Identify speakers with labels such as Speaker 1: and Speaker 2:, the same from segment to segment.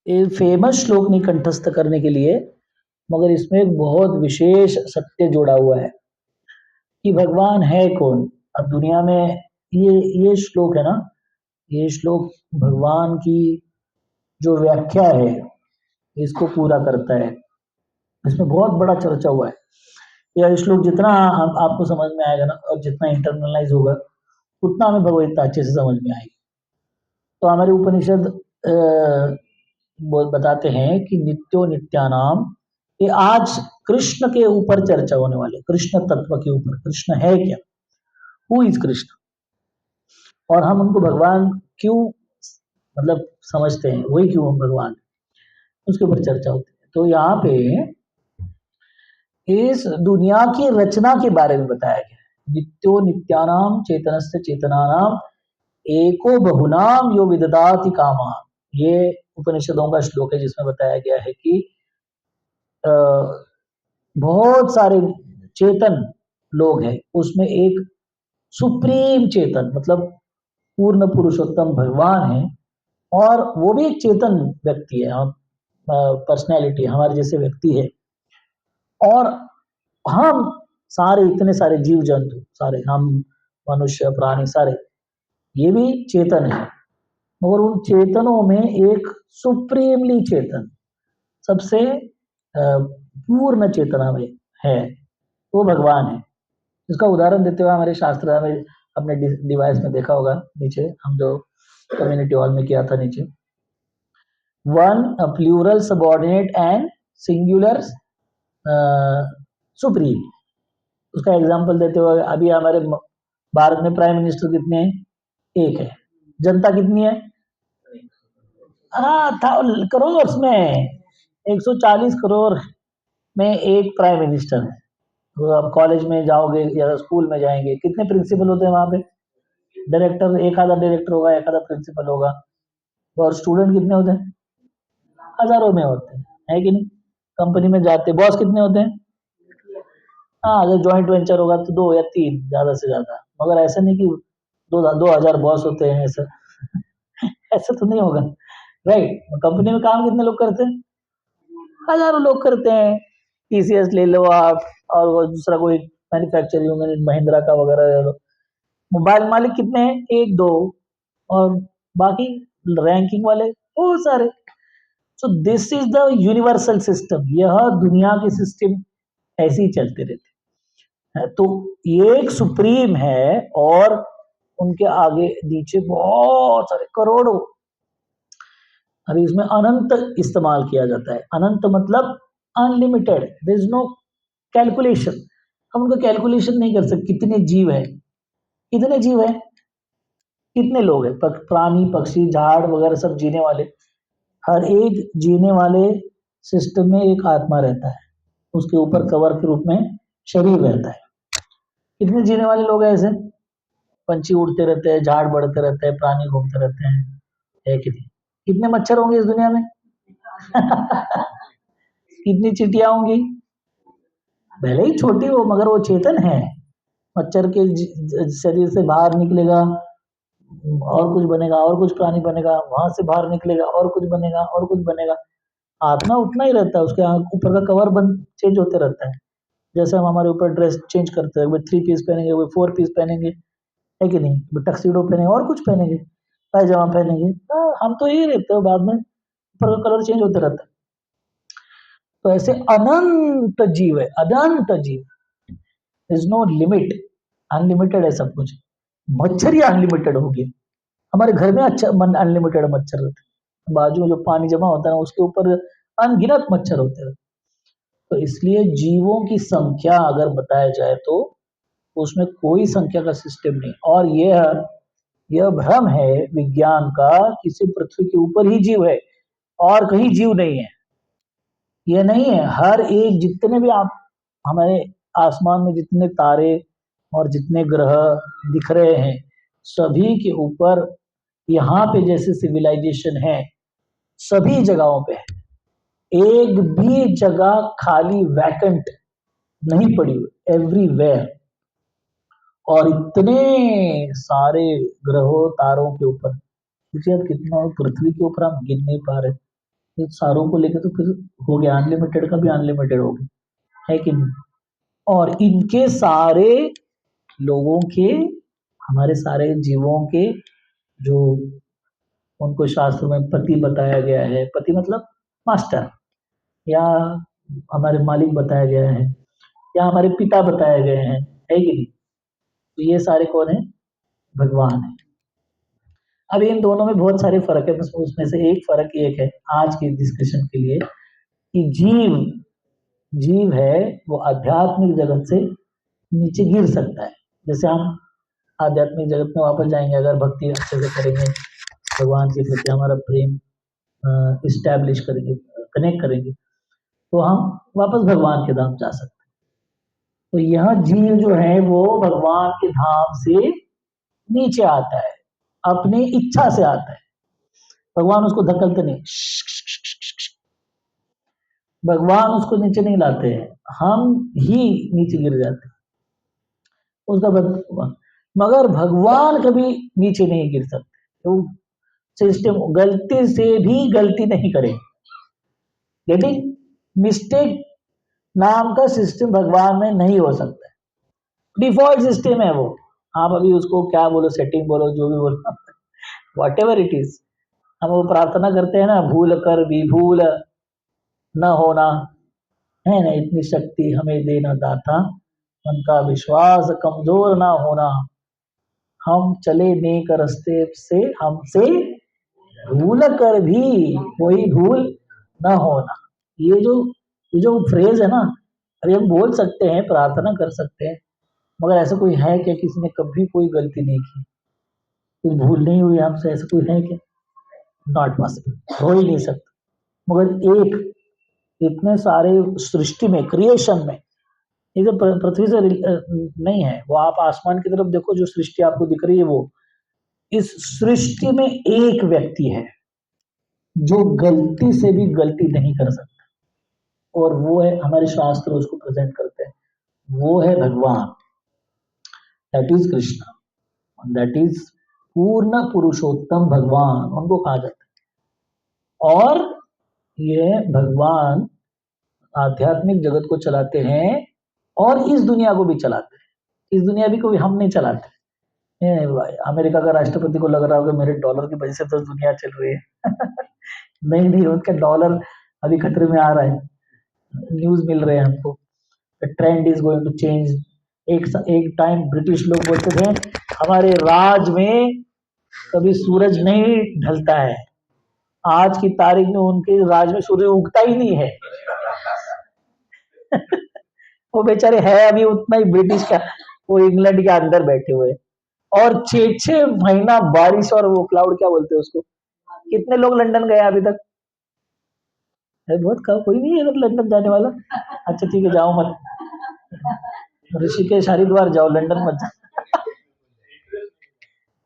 Speaker 1: ये फेमस श्लोक नहीं कंठस्थ करने के लिए, मगर इसमें एक बहुत विशेष सत्य जोड़ा हुआ है कि भगवान है कौन। अब दुनिया में ये श्लोक है ना, ये श्लोक भगवान की जो व्याख्या है इसको पूरा करता है। इसमें बहुत बड़ा चर्चा हुआ है। यह श्लोक जितना आपको समझ में आएगा ना और जितना इंटरनलाइज होगा उतना हमें भगवत अच्छे से समझ में आएगी। तो हमारे उपनिषद बताते हैं कि नित्यो नित्यानाम, ये आज कृष्ण के ऊपर चर्चा होने वाली, कृष्ण तत्व के ऊपर। कृष्ण है क्या, हु इज कृष्ण, और हम उनको भगवान क्यों मतलब समझते हैं, वही क्यों हम भगवान, उसके ऊपर चर्चा होती है। तो यहाँ पे इस दुनिया की रचना के बारे में बताया गया है। नित्यो नित्यानाम चेतनस्य चेतनानाम एको बहुनाम यो विददाति कामा, ये उपनिषदों का श्लोक है जिसमें बताया गया है कि बहुत सारे चेतन लोग हैं, उसमें एक सुप्रीम चेतन मतलब पूर्ण पुरुषोत्तम भगवान है, और वो भी एक चेतन व्यक्ति है, हम पर्सनैलिटी हमारे जैसे व्यक्ति है, और हम सारे इतने सारे जीव जंतु, सारे हम मनुष्य प्राणी सारे ये भी चेतन है। मगर उन चेतनों में एक सुप्रीमली चेतन, सबसे पूर्ण चेतना में है, वो भगवान है। इसका उदाहरण देते हुए हमारे शास्त्र में अपने डिवाइस में देखा होगा, नीचे हम जो कम्युनिटी हॉल में किया था, नीचे one plural subordinate and singular supreme. उसका एग्जांपल देते हुए, अभी हमारे भारत में प्राइम मिनिस्टर कितने हैं, एक है। जनता कितनी है, हाँ था करोड़ में 140 करोड़ में एक प्राइम मिनिस्टर है। तो आप कॉलेज में जाओगे या स्कूल में जाएंगे, कितने प्रिंसिपल होते हैं वहां पे, डायरेक्टर, एक आधा डायरेक्टर होगा, एक आधा प्रिंसिपल होगा, और स्टूडेंट कितने होते हैं, हजारों में होते हैं, है कि नहीं। कंपनी में जाते बॉस कितने होते हैं, हाँ अगर जॉइंट वेंचर होगा तो 2 या 3 ज्यादा से ज्यादा, मगर ऐसा नहीं कि 2000 बॉस होते हैं, ऐसा ऐसा तो नहीं होगा, राइट। कंपनी में काम कितने लोग करते हैं, हजारों लोग करते हैं। टीसीएस ले लो आप, और वो दूसरा कोई मैन्युफैक्चरिंग यूनिट महिंद्रा का वगैरह ले लो, मोबाइल मालिक कितने हैं, एक दो, और बाकी रैंकिंग वाले बहुत सारे। सो this is the universal system, यह दुनिया के सिस्टम ऐसे ही चलते रहते हैं। तो ये एक सुप्रीम है, और उनके आगे नीचे बहुत सारे करोड़ों। अभी इसमें अनंत इस्तेमाल किया जाता है, अनंत मतलब unlimited, there is no calculation. हम उनका कैलकुलेशन नहीं कर सकते कितने जीव है, कितने जीव है, कितने लोग हैं, प्राणी पक्षी झाड़ वगैरह सब जीने वाले, हर एक जीने वाले सिस्टम में एक आत्मा रहता है, उसके ऊपर कवर के रूप में शरीर रहता है। कितने जीने वाले लोग हैं ऐसे, पंछी उड़ते रहते हैं, झाड़ बढ़ते रहते हैं, प्राणी घूमते रहते हैं, है कि नहीं। कितने मच्छर होंगे इस दुनिया में कितनी चींटियां होंगी, भले ही छोटी हो मगर वो चेतन है। मच्छर के शरीर से बाहर निकलेगा और कुछ बनेगा, और कुछ प्राणी बनेगा, वहां से बाहर निकलेगा और कुछ बनेगा और कुछ बनेगा। आत्मा उतना ही रहता है, उसके ऊपर का कवर बंद चेंज होते रहता है। जैसे हम हमारे ऊपर ड्रेस चेंज करते हैं, वो 3 पीस पहनेंगे, वो 4 पीस पहनेंगे, है कि नहीं, टक्सीडो पहनेंगे और कुछ पहनेंगे, पायजामा पहनेंगे, हम तो यही रहते हैं, बाद में ऊपर का कलर चेंज होते रहता है। तो ऐसे अनंत जीव है, अनंत जीव, इज नो लिमिट, अनलिमिटेड है सब कुछ। मच्छर ही अनलिमिटेड हो गया, हमारे घर में अच्छा अनलिमिटेड मच्छर रहते हैं, बाजू में जो पानी जमा होता है ना उसके ऊपर अनगिनत मच्छर होते हैं। तो इसलिए जीवों की संख्या अगर बताया जाए तो उसमें कोई संख्या का सिस्टम नहीं। और यह भ्रम है विज्ञान का कि सिर्फ पृथ्वी के ऊपर ही जीव है और कहीं जीव नहीं है, ये नहीं है। हर एक जितने भी आप हमारे आसमान में जितने तारे और जितने ग्रह दिख रहे हैं, सभी के ऊपर यहाँ पे जैसे सिविलाइजेशन है सभी जगहों पे है, एक भी जगह खाली वैकेंट नहीं पड़ी हुई, एवरीवेयर। और इतने सारे ग्रहों तारों के ऊपर, सोचिए अब कितना, पृथ्वी के ऊपर हम गिन नहीं पा रहे, इन सारों को लेके तो फिर हो गया, अनलिमिटेड का भी अनलिमिटेड हो गया, है कि नहीं? और इनके सारे लोगों के, हमारे सारे जीवों के जो उनको शास्त्र में पति बताया गया है, पति मतलब मास्टर, या हमारे मालिक बताया गया है, या हमारे पिता बताए गए हैं, है कि नहीं? तो ये सारे कौन है? भगवान है। अब इन दोनों में बहुत सारे फर्क है, बस उसमें से एक फर्क एक है आज की डिस्कशन के लिए, कि जीव जीव है वो आध्यात्मिक जगत से नीचे गिर सकता है। जैसे हम आध्यात्मिक जगत में वापस जाएंगे, अगर भक्ति अच्छे से करेंगे, भगवान के प्रति हमारा प्रेम इस्टेब्लिश करेंगे, कनेक्ट करेंगे, तो हम वापस भगवान के धाम जा सकते हैं। तो यह जीव जो है वो भगवान के धाम से नीचे आता है, अपनी इच्छा से आता है, भगवान उसको धक्कलते नहीं, भगवान उसको नीचे नहीं लाते हैं, हम ही नीचे गिर जाते हैं, उसका बद, मगर भगवान कभी नीचे नहीं गिर सकते, तो सिस्टम गलती से भी गलती नहीं करे, गेटिंग? मिस्टेक नाम का सिस्टम भगवान में नहीं हो सकता है, डिफॉल्ट सिस्टम है वो। आप अभी उसको क्या बोलो, सेटिंग बोलो, जो भी बोलो, वॉट एवर इट इज, हम वो प्रार्थना करते हैं ना, भूल कर भी भूल न होना, है ना, इतनी शक्ति हमें देना दाता, उनका विश्वास कमजोर ना होना, हम चले नेक रास्ते से हमसे भूल कर भी कोई भूल न होना। ये जो फ्रेज है ना, अभी हम बोल सकते हैं, प्रार्थना कर सकते हैं, मगर ऐसा कोई है क्या किसी ने कभी कोई गलती नहीं की, कोई भूल नहीं हुई हमसे, ऐसा कोई है क्या? नॉट पॉसिबल, हो ही नहीं सकता। मगर एक इतने सारे सृष्टि में, क्रिएशन में, ये जो पृथ्वी से नहीं है, वो आप आसमान की तरफ देखो, जो सृष्टि आपको दिख रही है, वो इस सृष्टि में एक व्यक्ति है जो गलती से भी गलती नहीं कर सकता, और वो है, हमारे शास्त्र उसको प्रेजेंट करते हैं, वो है भगवान, that is Krishna, that is पूर्ण पुरुषोत्तम भगवान उनको कहा जाता है। और ये भगवान आध्यात्मिक जगत को चलाते हैं और इस दुनिया को भी चलाते हैं, इस दुनिया भी को भी हम नहीं चलाते। अमेरिका का राष्ट्रपति को लग रहा होगा मेरे डॉलर की वजह से तो दुनिया चल रही है नहीं नहीं, उसका डॉलर अभी खतरे में आ रहा है, न्यूज मिल रहे हैं हमको, trend is going to change. एक टाइम ब्रिटिश लोग बोलते थे हमारे राज में कभी सूरज नहीं ढलता है, आज की तारीख में उनके राज में सूर्य उगता ही नहीं है वो बेचारे है अभी उतना ही ब्रिटिश का, वो इंग्लैंड के अंदर बैठे हुए, और 6-6 महीना बारिश, और वो क्लाउड क्या बोलते हैं उसको, कितने लोग लंदन गए अभी तक? बहुत कम, कोई नहीं है मतलब लंदन जाने वाला। अच्छा ठीक है, जाओ मत, ऋषिकेश हरिद्वार जाओ, लंदन मत जाओ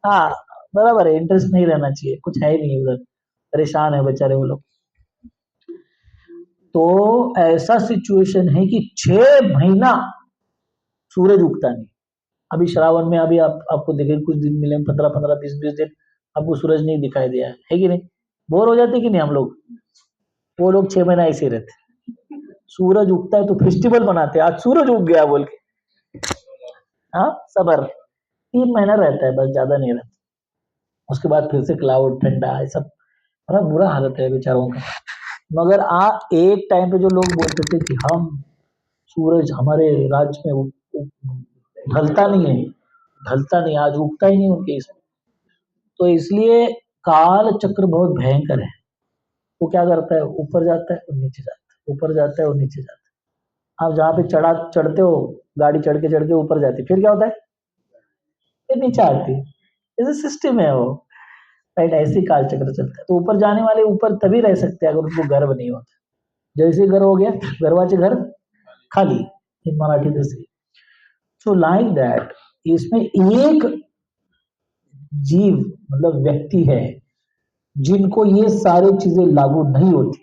Speaker 1: हाँ बराबर है, इंटरेस्ट नहीं रहना चाहिए, कुछ है ही नहीं उधर, परेशान है बेचारे वो लोग। तो ऐसा सिचुएशन है कि 6 महीना सूरज उगता नहीं। अभी श्रावण में अभी आपको देखें, कुछ दिन मिले, 15-15, 20-20 दिन आपको सूरज नहीं दिखाई दिया है कि नहीं? बोर हो जाते कि नहीं हम लोग? वो लोग 6 महीना ऐसे ही रहते, सूरज उगता है तो फेस्टिवल मनाते हैं, आज सूरज उग गया बोल के, हाँ सबर, 3 महीना रहता है बस, ज्यादा नहीं रहता, उसके बाद फिर से क्लाउड, ठंडा, ये सब बड़ा बुरा हालत है बेचारों का। मगर एक टाइम पे जो लोग बोलते थे कि हम, सूरज हमारे राज्य में ढलता नहीं है, ढलता नहीं, आज उगता ही नहीं उनके इसमें, तो इसलिए काल चक्र बहुत भयंकर है। वो क्या करता है, ऊपर जाता है और नीचे जाता है, ऊपर जाता है और नीचे जाता है। आप जहाँ पे चढ़ते हो, गाड़ी चढ़ के ऊपर जाती है, फिर क्या होता है, फिर नीचे आती है, ऐसे सिस्टम है वो, राइट? ऐसे ही काल चक्र चलता है। तो ऊपर जाने वाले ऊपर तभी रह सकते हैं अगर उनको गर्व नहीं होता, जैसे घर हो गया, गर्वाचे घर खाली, इन मराठी जैसे। सो लाइक दैट, इसमें एक जीव मतलब व्यक्ति है जिनको ये सारी चीजें लागू नहीं होती,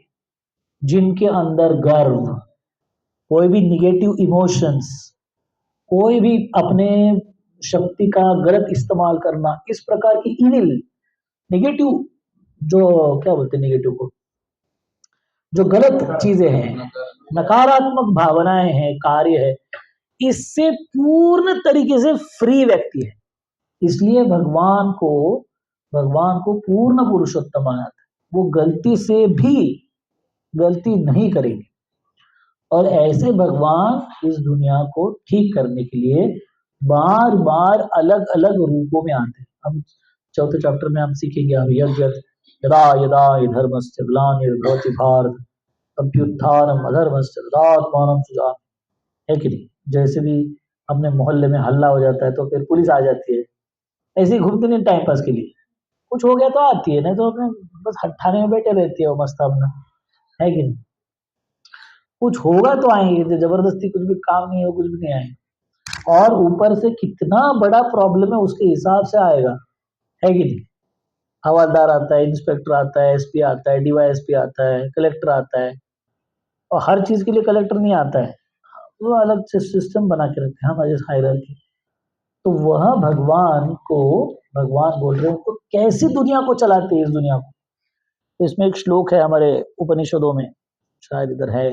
Speaker 1: जिनके अंदर गर्व, कोई भी निगेटिव इमोशंस, कोई भी अपने शक्ति का गलत इस्तेमाल करना, इस प्रकार की इविल, नेगेटिव, जो क्या बोलते हैं नेगेटिव को, जो गलत चीजें हैं, नकारात्मक भावनाएं हैं, कार्य है, इससे पूर्ण तरीके से फ्री व्यक्ति है। इसलिए भगवान को पूर्ण पुरुषोत्तम माना था। वो गलती से भी गलती नहीं करेंगे, और ऐसे भगवान इस दुनिया को ठीक करने के लिए बार बार अलग अलग रूपों में आते हैं। हम चौथे चैप्टर में हम सीखेंगे अभियज्ञ यदा यदा धर्मस्य ग्लानिर्भवति भारत अभ्युत्थानम अधर्मस्य तदात्मानं सृजामि। है कि नहीं? जैसे भी अपने मोहल्ले में हल्ला हो जाता है तो फिर पुलिस आ जाती है, ऐसे ही घूमती नहीं टाइम पास के लिए, कुछ हो गया तो आती है, नहीं तो अपने बस थाने में बैठे रहती है वो मस्त अपना। है कि नहीं? कुछ होगा तो आएंगे, जो जबरदस्ती कुछ भी काम नहीं है कुछ भी नहीं आएंगे। और ऊपर से कितना बड़ा प्रॉब्लम है उसके हिसाब से आएगा। है कि नहीं? हवलदार आता है, इंस्पेक्टर आता है, एसपी आता है, डीवाईएसपी आता है, कलेक्टर आता है, और हर चीज के लिए कलेक्टर नहीं आता है, वो अलग से सिस्टम बना के रखे हैं हमारे हायरार्की। तो वह भगवान बोल रहे हैं उनको कैसी दुनिया को चलाते हैं, इस दुनिया को। तो इसमें एक श्लोक है हमारे उपनिषदों में, शायद इधर है,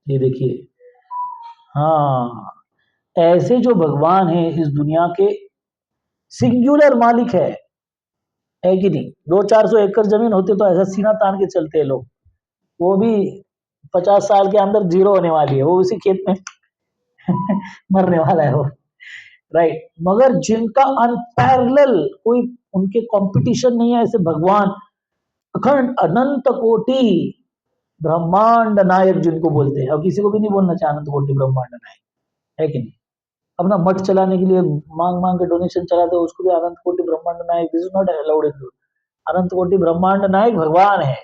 Speaker 1: ये देखिए। हाँ, ऐसे जो भगवान है इस दुनिया के सिंगुलर मालिक है कि नहीं? 200-400 एकड़ जमीन होती तो ऐसा सीना तान के चलते हैं लोग, वो भी 50 साल के अंदर जीरो होने वाली है, वो उसी खेत में मरने वाला है वो। राइट, मगर जिनका अनपैरेलल कोई उनके कंपटीशन नहीं है, ऐसे भगवान अखंड अनंत कोटि ब्रह्मांड नायक जिनको बोलते हैं, और किसी को भी नहीं बोलना चाहिए अनंत कोटि ब्रह्मांड नायक। है कि नहीं? अपना मठ चलाने के लिए मांग मांग के डोनेशन चलाते हो, उसको भी अनंत कोटि ब्रह्मांड नायक, this is not allowed in. अनंत कोटि ब्रह्मांड नायक भगवान है।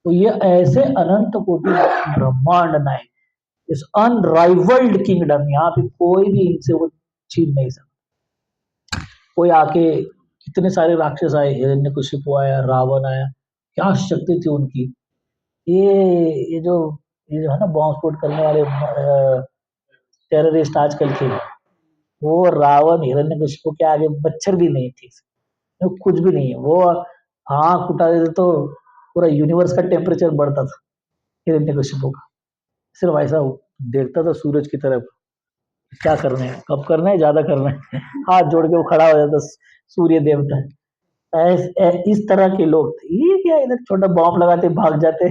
Speaker 1: तो ये ऐसे अनंत कोटि ब्रह्मांड नायक, इस अनराइवल्ड किंगडम, यहाँ पे कोई भी इनसे वो छीन नहीं सकता। कोई आके, कितने सारे राक्षस आए, हिरण्यकशिपु आया, रावण आया, क्या शक्ति थी उनकी। ये ये जो है ना बॉम्ब स्फोट करने वाले टेररिस्ट आजकल के, वो रावण हिरण्यकशिपु के आगे मच्छर भी नहीं थी, वो कुछ भी नहीं है। वो आँख उठा देते तो पूरा यूनिवर्स का टेम्परेचर बढ़ता था हिरण्यकशिपु का। सिर्फ ऐसा देखता था सूरज की तरफ, क्या करना है, कब करना है, ज्यादा करना है, हाथ जोड़ के वो खड़ा हो जाता सूर्य देवता। इस तरह के लोग थे। ये क्या इधर छोटा बॉम्ब लगाते भाग जाते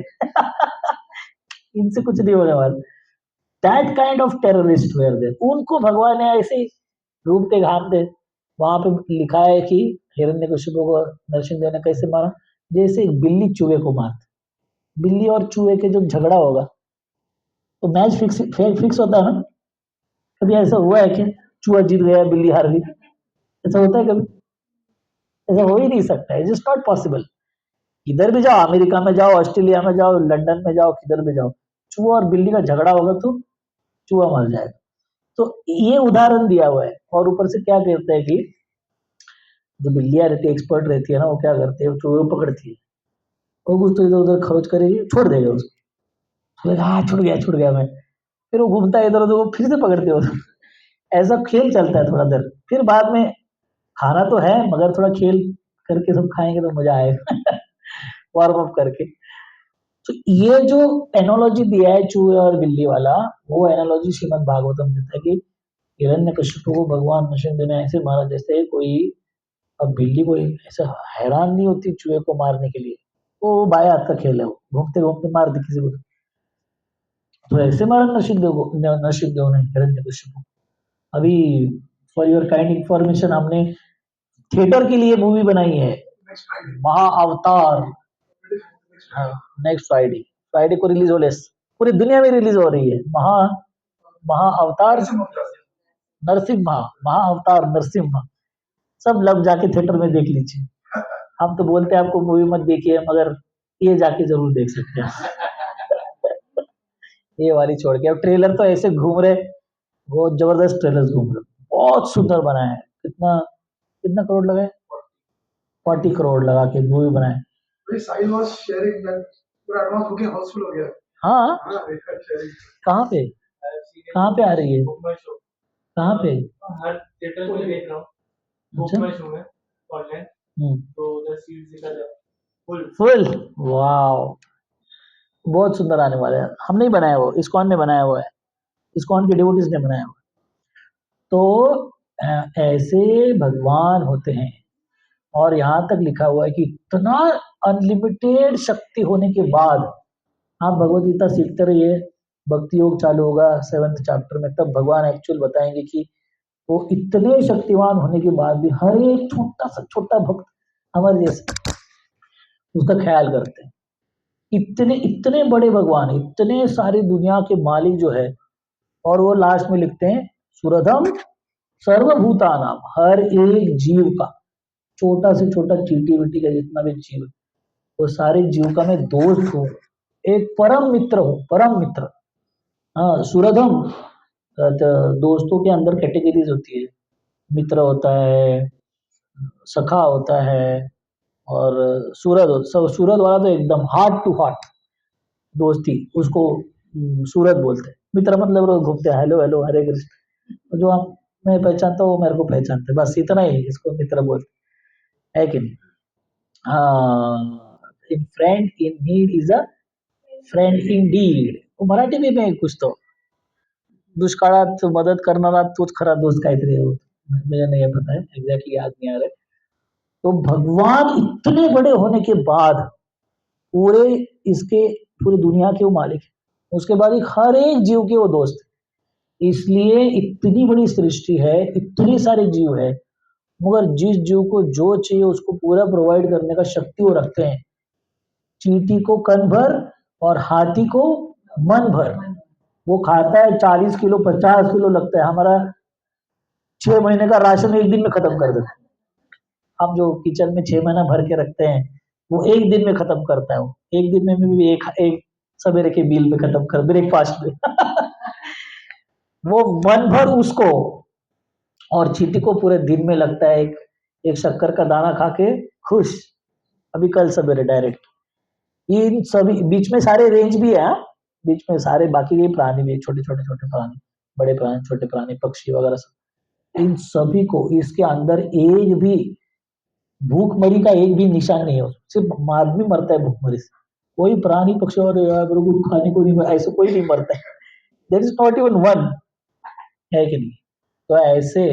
Speaker 1: इनसे कुछ नहीं होने वाला। That kind of terrorist were there, उनको भगवान ने ऐसे घूमते घामते, वहां पे लिखा है कि हिरण्यकशिपु को नरसिंह ने कैसे मारा, जैसे एक बिल्ली चूहे को मारती। बिल्ली और चूहे के जब झगड़ा होगा तो मैच फिक्स होता है ना। कभी ऐसा हुआ है कि चूहा जीत गया बिल्ली हार गई? ऐसा होता है कभी? ऐसा हो ही नहीं सकता, इट इज नॉट पॉसिबल। किधर भी जाओ, अमेरिका में जाओ, ऑस्ट्रेलिया में जाओ, लंदन में जाओ, किधर भी जाओ, चूहा और बिल्ली का झगड़ा होगा तो चूहा मर जाएगा। तो ये उदाहरण दिया हुआ है। और ऊपर से क्या कहते हैं कि जो बिल्लियां रहती है, एक्सपर्ट रहती है ना, वो क्या करती है, चूहे को पकड़ती है, और कुछ तो इधर उधर खरोच करेगी, छोड़ देगा उसको, हाँ छुट गया मैं, फिर वो घूमता है इधर उधर, वो फिर से पकड़ते हो ऐसा खेल चलता है थोड़ा देर, फिर बाद में खाना तो है मगर थोड़ा खेल करके सब खाएंगे तो मजा आएगा वार्म अप करके। तो ये जो एनोलॉजी दिया है चूहे और बिल्ली वाला, वो एनोलॉजी श्रीमद भागवतम देता है कि हिरण्यकशिपु को भगवान नृसिंह ने ऐसे मारा जैसे कोई, अब बिल्ली कोई ऐसा हैरान नहीं होती चूहे को मारने के लिए, वो बाएं हाथ का खेल है, वो घूमते घूमते मार दे किसी को। तो ऐसे मारा नरसिंह देव ने हिरण्यकशिपु। अभी फॉर योर काइंड इंफॉर्मेशन, हमने थिएटर के लिए मूवी बनाई है, महा अवतार। नेक्स्ट फ्राइडे, फ्राइडे को रिलीज हो ले, पूरी दुनिया में रिलीज हो रही है महा महा अवतार नरसिम्हा, महा अवतार नरसिम्हा। सब लोग जाके थिएटर में देख लीजिए। हम तो बोलते हैं आपको मूवी मत देखिए, मगर ये जाके जरूर देख सकते हैं ये वाली छोड़ के। अब ट्रेलर तो ऐसे घूम रहे, बहुत जबरदस्त ट्रेलर घूम रहे, बहुत सुंदर बनाए हैं। कितना कितना करोड़ लगे? 40 करोड़ लगा के मूवी बनाए। हाँ, कहाँ पे कहाँ पे आ रही है, कहाँ पे? हर थिएटर में देख रहा हूँ, अच्छा शो है ऑनलाइन, तो उधर सीट दिखा जाए फुल फुल। वाओ, बहुत सुंदर आने वाला है। हम नहीं बनाया, वो इस्कॉन ने बनाया हुआ है, इस्कॉन के डिवोटीज ने बनाया हुआ है। तो ऐसे भगवान होते हैं। और यहाँ तक लिखा हुआ है कि इतना अनलिमिटेड शक्ति होने के बाद आप भगवत गीता सीखते रहिए, भक्ति योग चालू होगा 7th चैप्टर में, तब भगवान एक्चुअल बताएंगे कि वो इतने शक्तिवान होने के बाद भी हर एक छोटा सा छोटा भक्त हमारे जैसे उसका ख्याल करते हैं। इतने इतने बड़े भगवान, इतने सारी दुनिया के मालिक जो है, और वो लास्ट में लिखते हैं सुरधम सर्वभूतानाम, हर एक जीव का, छोटा से छोटा चींटी विटी का जितना भी जीव है, वो सारे जीव का मैं दोस्त हूँ, एक परम मित्र हूँ, परम मित्र। हाँ, सुरधम, दोस्तों के अंदर कैटेगरीज होती है, मित्र होता है, सखा होता है, और सूरत वाला तो एकदम हार्ट टू हार्ट दोस्ती, उसको सूरत बोलते हैं। मित्र मतलब रोज घूमते हैं, हेलो हेलो हरे कृष्ण, तो जो आप मैं पहचानता हूँ वो मेरे को पहचानते हैं, बस इतना ही इसको मित्र बोलते हैं, है कि नहीं? हाँ, in friend in need is a friend in deed, Marathi में आहे कुछ तो, दुष्काळात मदत करणारा तोच खरा दोस्त काहीतरी आहे, मुझे नहीं पता है एग्जैक्टली, याद नहीं आ रहा है। तो भगवान इतने बड़े होने के बाद पूरे इसके पूरी दुनिया के वो मालिक है, उसके बाद एक हर एक जीव के वो दोस्त है। इसलिए इतनी बड़ी सृष्टि है, इतने सारे जीव है, मगर जिस जीव को जो चाहिए उसको पूरा प्रोवाइड करने का शक्ति वो रखते हैं। चींटी को कन भर और हाथी को मन भर, वो खाता है 40 किलो 50 किलो लगता है, हमारा 6 महीने का राशन एक दिन में खत्म कर देता है। हम जो किचन में 6 महीना भर के रखते हैं वो एक दिन में खत्म करता है, वो एक दिन में भी एक एक सवेरे के मील में खत्म कर, ब्रेकफास्ट में वो मन भर उसको, और चींटी को पूरे दिन में लगता है एक एक शक्कर का दाना खा के खुश, अभी कल सवेरे डायरेक्ट। इन सभी बीच में सारे रेंज भी है, हाँ? बीच में सारे बाकी के प्राणी भी, छोटे छोटे छोटे प्राणी, बड़े प्राणी, छोटे प्राणी, पक्षी वगैरह सब, इन सभी को इसके अंदर एक भी भूखमरी का एक भी निशान नहीं है, सिर्फ आदमी मरता है भूखमरी से, कोई प्राणी पक्षी और मेरे को खाने को नहीं, ऐसे कोई नहीं मरता है, there is not even one, है कि नहीं? तो ऐसे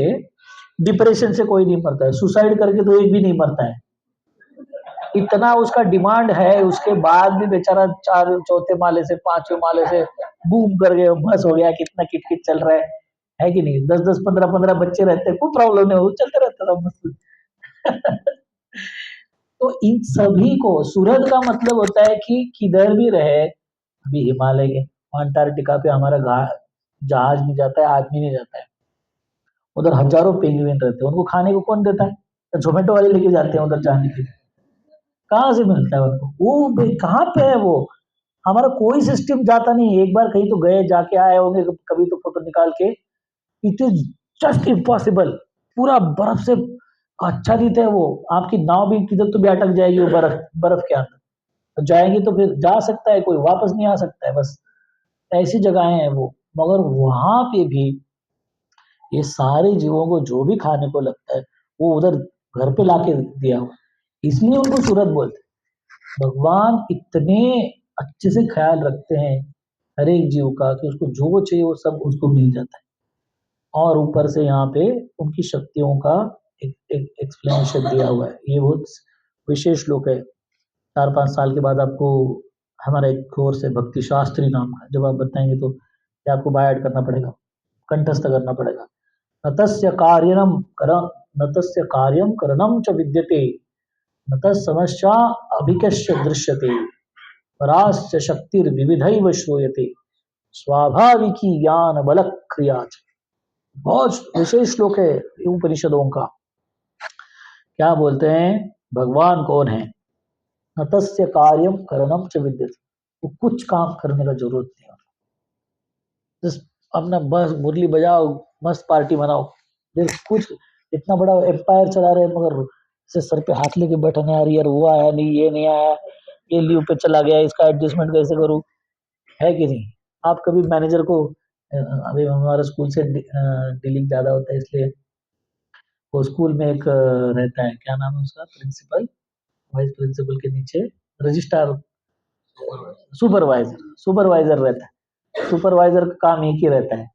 Speaker 1: डिप्रेशन से कोई नहीं मरता है, सुसाइड करके तो एक भी नहीं मरता है, इतना उसका डिमांड है, उसके बाद भी बेचारा चार चौथे माले से पांचवें माले से बूम कर गए, बस हो गया, कितना किटकिट चल रहा है कि नहीं? 10 10 15 15 बच्चे रहते हैं, कोई प्रॉब्लम नहीं हो, चलते रहता था मस्त तो इन सभी को सूरज का मतलब होता है कि किधर भी रहे, अभी हिमालय के अंटार्कटिका पे हमारा जहाज नहीं जाता है, आदमी नहीं जाता है, उधर हजारों पेंगुइन रहते हैं, उनको खाने को कौन देता है? जोमेटो वाले लेके जाते हैं उधर जाने के लिए, कहाँ से मिलता है उनको? वो कहाँ पे है वो? हमारा कोई सिस्टम जाता नहीं, एक बार कहीं तो गए, जाके आए होंगे कभी तो फोटो निकाल के, इट इज जस्ट इम्पॉसिबल, पूरा बर्फ से आच्छादित है वो, आपकी नाव भी किधर तो भी अटक जाएगी वो बर्फ बर्फ के अंदर, तो जाएंगे तो फिर जा सकता है कोई, वापस नहीं आ सकता है, बस ऐसी जगहें हैं वो। मगर वहां पे भी ये सारे जीवों को जो भी खाने को लगता है वो उधर घर पे लाके दिया हुआ, इसलिए उनको सूरत बोलते हैं। भगवान इतने अच्छे से ख्याल रखते हैं हर एक जीव का कि उसको जो चाहिए वो सब उसको मिल जाता है। और ऊपर से यहाँ पे उनकी शक्तियों का एक एक्सप्लेनेशन दिया हुआ है, ये बहुत विशेष श्लोक है। 4 5 साल के बाद आपको हमारा एक कोर्स है भक्ति शास्त्री नाम का, जब आप बताएंगे तो ये आपको बाय ऐड करना पड़ेगा, कंठस्थ करना पड़ेगा। नतस्य कार्यम कर नतस्य कार्यम करणम च विद्यते, नतः समस्या अभिकश्य दृश्यते, पराश्च शक्तिर्विविधैव श्रूयते, स्वाभाविकी ज्ञान बल क्रिया। बहुत विशेष श्लोक है उपनिषदों का। क्या बोलते हैं? भगवान कौन है? नतस्य कार्यम करणम च विद्यते, वो कुछ काम करने का जरूरत नहीं है, बस अपना बस मुरली बजाओ, मस्त पार्टी मनाओ, फिर कुछ इतना बड़ा एम्पायर चला रहे हैं मगर से सर पे हाथ लेके बैठा नहीं, यार वो आया नहीं, ये नहीं आया, ये लीव पे चला गया, इसका एडजस्टमेंट कैसे करूं, है कि नहीं? आप कभी मैनेजर को अभी हमारा स्कूल से डीलिंग ज्यादा होता है, इसलिए वो स्कूल में एक रहता है, क्या नाम है उसका, प्रिंसिपल, वाइस प्रिंसिपल के नीचे रजिस्ट्रार, सुपरवाइजर सुपरवाइजर रहता है। सुपरवाइजर का काम एक ही रहता है,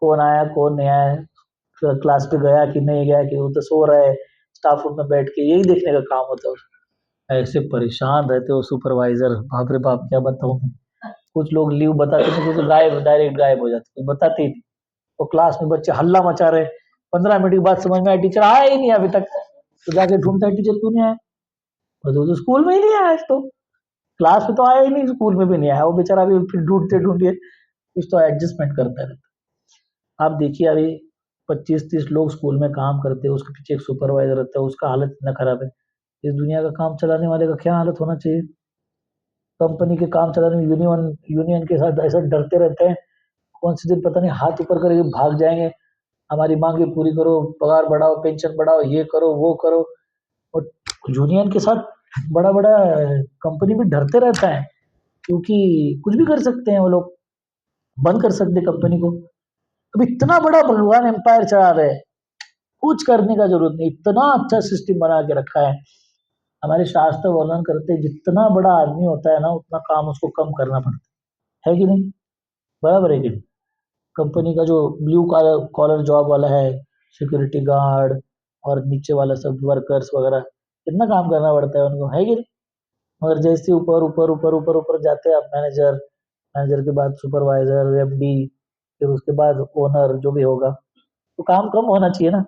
Speaker 1: कौन आया कौन नहीं आया, क्लास पे गया कि नहीं गया, कि वो तो सो रहा है स्टाफ रूम में बैठ के, यही देखने का काम होता है उसका। ऐसे परेशान रहते हो सुपरवाइजर, बाप रे बाप क्या बताऊं मैं। कुछ लोग लीव बताते नहीं, कुछ गायब, डायरेक्ट गायब हो जाते, कुछ बताते ही नहीं। तो क्लास में बच्चे हल्ला मचा रहे, 15 मिनट के बाद समझ में आया टीचर आया ही नहीं अभी तक। तो जाके ढूंढता है टीचर क्यों नहीं आया, तो स्कूल में ही नहीं आया आज तो, क्लास में तो आया ही नहीं, स्कूल में भी नहीं आया। वो बेचारा अभी फिर ढूंढते ढूंढिए कुछ तो एडजस्टमेंट करता रहता। आप देखिए अभी 25-30 लोग स्कूल में काम करते हैं, उसके पीछे एक सुपरवाइजर रहता है, उसका हालत इतना खराब है। इस दुनिया का काम चलाने वाले का क्या हालत होना चाहिए। कंपनी के काम चलाने में यूनियन यूनियन के साथ ऐसा डरते रहते हैं, कौन से दिन पता नहीं हाथ ऊपर करके भाग जाएंगे, हमारी मांगे पूरी करो, पगार बढ़ाओ, पेंशन बढ़ाओ, ये करो वो करो। और यूनियन के साथ बड़ा बड़ा कंपनी भी डरते रहता है, क्योंकि कुछ भी कर सकते हैं वो लोग, बंद कर सकते कंपनी को। अब इतना बड़ा भगवान एम्पायर चला रहे हैं, कुछ करने का जरूरत नहीं, इतना अच्छा सिस्टम बना के रखा है। हमारे शास्त्र वर्णन करते हैं, जितना बड़ा आदमी होता है ना उतना काम उसको कम करना पड़ता है कि नहीं, बराबर है कि नहीं। कंपनी का जो ब्लू कॉलर कॉलर जॉब वाला है, सिक्योरिटी गार्ड और नीचे वाला सब वर्कर्स वगैरह, कितना काम करना पड़ता है उनको, है कि नहीं। मगर जैसे ऊपर ऊपर ऊपर ऊपर ऊपर जाते हैं आप, मैनेजर, मैनेजर के बाद सुपरवाइजर, एमडी, फिर उसके बाद ओनर जो भी होगा, तो काम कम होना चाहिए ना,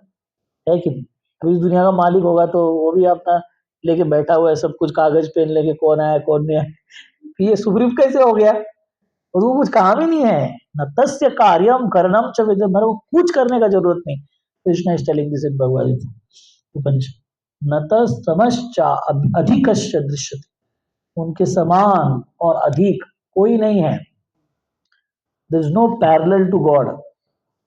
Speaker 1: है कि नहीं। अभी इस दुनिया का मालिक होगा तो वो भी अपना लेके बैठा हुआ है, सब कुछ कागज पेन लेके, कौन आया कौन नहीं आया। ये सुग्रीव कैसे हो गया, उसको कुछ काम ही नहीं है। न तस्य कार्यम करणम च विद्यम, मेरे को कुछ करने का जरूरत नहीं। Krishna is telling this in Bhagavad Gita Upanishad. न तमश्च अधिकश्च दृश्यते, उनके समान और अधिक कोई नहीं है। There is no parallel to God.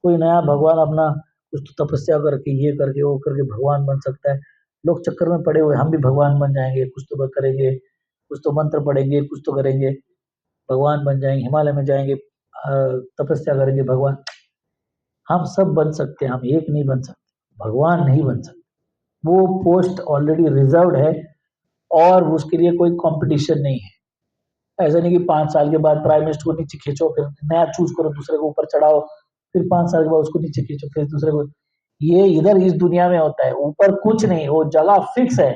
Speaker 1: कोई नया भगवान अपना कुछ तो तपस्या करके, ये करके वो करके भगवान बन सकता है। लोग चक्कर में पड़े हुए, हम भी भगवान बन जाएंगे, कुछ तो करेंगे, कुछ तो मंत्र पढ़ेंगे, कुछ तो करेंगे, भगवान बन जाएंगे, हिमालय में जाएंगे, तपस्या करेंगे भगवान। हम सब बन सकते हैं, हम एक नहीं बन सकते, भगवान नहीं बन सकते। वो पोस्ट ऑलरेडी रिजर्व्ड है और उसके लिए कोई कंपटीशन नहीं है। ऐसा नहीं कि 5 साल के बाद प्राइम मिनिस्टर को नीचे खींचो, फिर नया चूज करो, दूसरे को ऊपर चढ़ाओ, फिर 5 साल के बाद उसको नीचे खींचो, फिर दूसरे को। ये इधर इस दुनिया में होता है, ऊपर कुछ नहीं, वो जगह फिक्स है।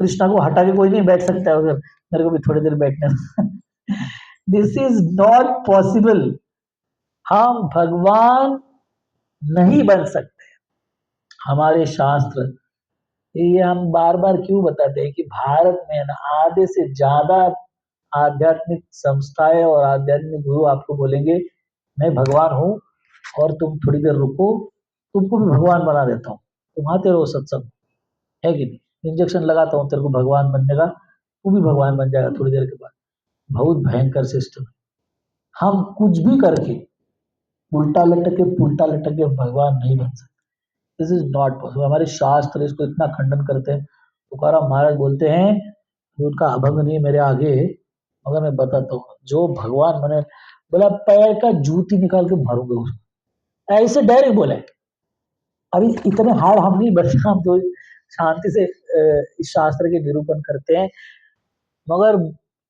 Speaker 1: कृष्णा को हटा के कोई नहीं बैठ सकता है उधर, मेरे को भी थोड़ी देर बैठना। This is not possible. हम भगवान नहीं बन सकते। हमारे शास्त्र, ये हम बार बार क्यों बताते हैं कि भारत में ना आधे से ज्यादा आध्यात्मिक संस्थाएं और आध्यात्मिक गुरु आपको बोलेंगे मैं भगवान हूँ, और तुम थोड़ी देर रुको, तुमको भी भगवान बना देता हूँ, तुम आते रहो सत्संग, है कि नहीं। इंजेक्शन लगाता हूँ तेरे को भगवान बनने का, तू भी भगवान बन जाएगा थोड़ी देर के बाद। बहुत भयंकर सिस्टम है। हम कुछ भी करके उल्टा लटक के भगवान नहीं बन सकते। This is not possible. हमारे शास्त्र इसको इतना खंडन करते हैं। तुकाराम महाराज बोलते हैं कि उनका अभंग नहीं मेरे आगे, मगर मैं बताता हूँ जो भगवान बने, बोला पैर का जूती निकाल के मारूंगा उसको, ऐसे डायरेक्ट बोला है। अभी इतने हार्ड हम नहीं बने, हम तो शांति से इस शास्त्र के निरूपण करते हैं। मगर